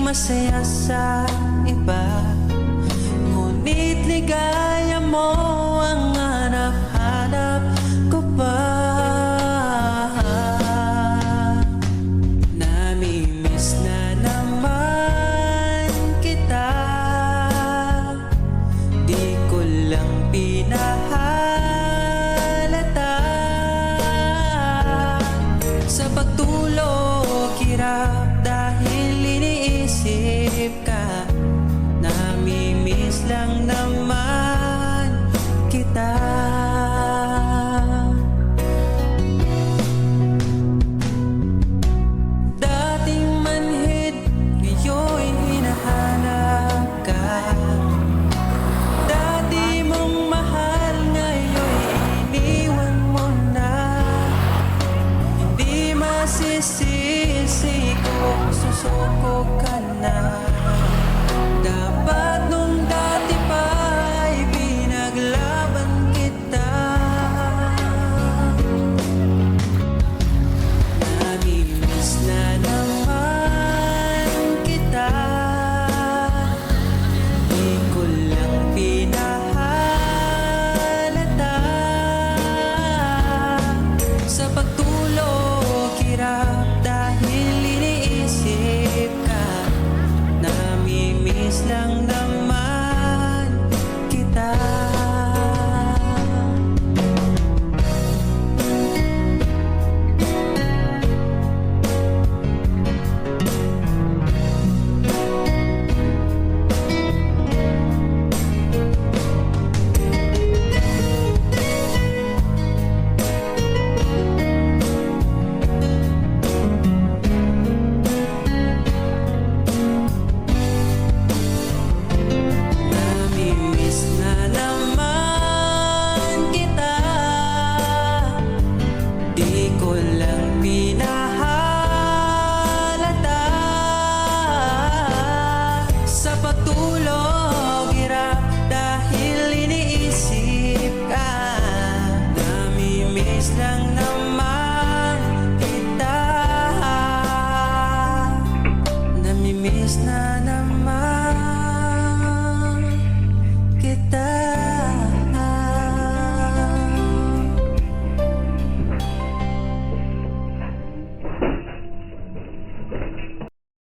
masaya sa iba, ngunit ligaya mo ang hanap-hanap ko pa. Namimiss na naman kita, di ko lang pinahalata. Sa pagtulog hirap dahil iniisip ka, namimiss lang naman kita. Dating manhid, ngayon'y hinahanap ka. Dati mong mahal, ngayon'y iniwan mo na. Hindi masisisi kung susuko ka na. Dapat